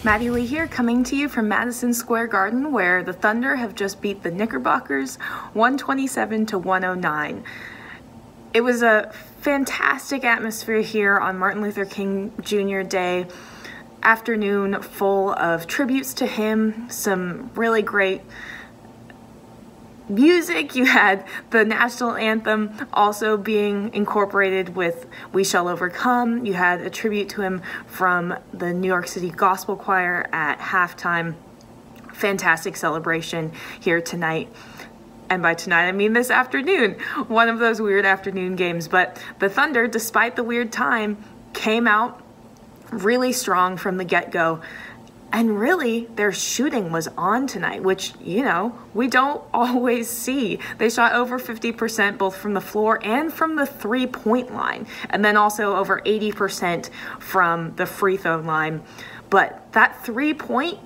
Maddie Lee here, coming to you from Madison Square Garden, where the Thunder have just beat the Knickerbockers 127-109. It was a fantastic atmosphere here on Martin Luther King Jr. Day. Afternoon full of tributes to him, some really great music. You had the national anthem also being incorporated with "We Shall Overcome." You had a tribute to him from the New York City Gospel Choir at halftime. Fantastic celebration here tonight. And by tonight, I mean this afternoon. One of those weird afternoon games. But the Thunder, despite the weird time, came out really strong from the get-go. And really, their shooting was on tonight, which, you know, we don't always see. They shot over 50% both from the floor and from the three-point line, and then also over 80% from the free throw line. But that three-point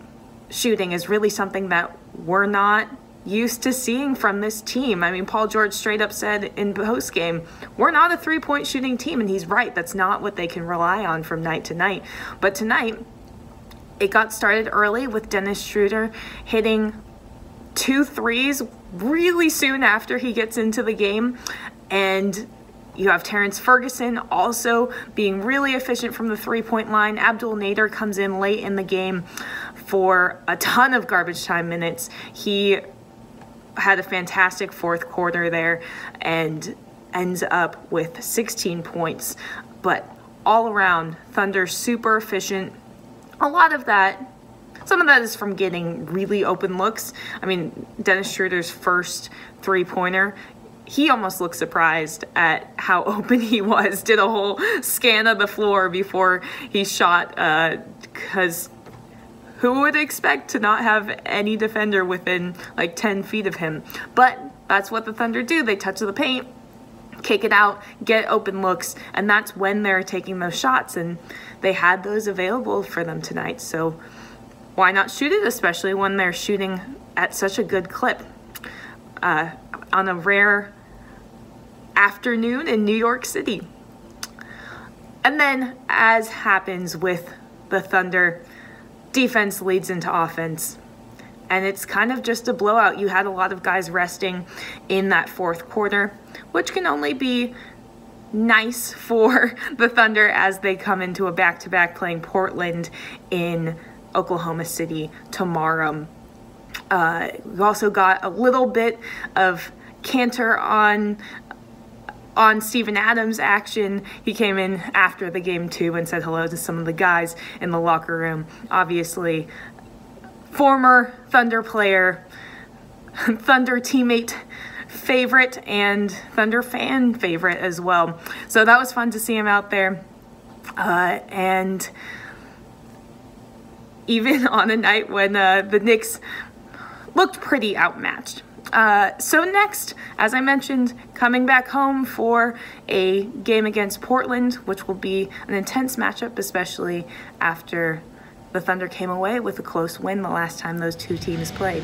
shooting is really something that we're not used to seeing from this team. I mean, Paul George straight up said in postgame, we're not a three-point shooting team, and he's right. That's not what they can rely on from night to night. But tonight, it got started early with Dennis Schroeder hitting 2 threes really soon after he gets into the game. And you have Terrence Ferguson also being really efficient from the three-point line. Abdul Nader comes in late in the game for a ton of garbage time minutes. He had a fantastic fourth quarter there and ends up with 16 points. But all around, Thunder super efficient. A lot of that, some of that is from getting really open looks. I mean, Dennis Schroeder's first three-pointer, he almost looked surprised at how open he was. Did a whole scan of the floor before he shot, because who would expect to not have any defender within like 10 feet of him? But that's what the Thunder do. They touch the paint, kick it out, get open looks, and that's when they're taking those shots, and they had those available for them tonight. So why not shoot it, especially when they're shooting at such a good clip on a rare afternoon in New York City. And then, as happens with the Thunder, defense leads into offense. And it's kind of just a blowout. You had a lot of guys resting in that fourth quarter, which can only be nice for the Thunder as they come into a back-to-back playing Portland in Oklahoma City tomorrow. We also got a little bit of canter on Steven Adams' action. He came in after the game too and said hello to some of the guys in the locker room. Obviously, former Thunder player, Thunder teammate favorite, and Thunder fan favorite as well. So that was fun to see him out there. And even on a night when the Knicks looked pretty outmatched. So next, as I mentioned, coming back home for a game against Portland, which will be an intense matchup, especially after the Thunder came away with a close win the last time those two teams played.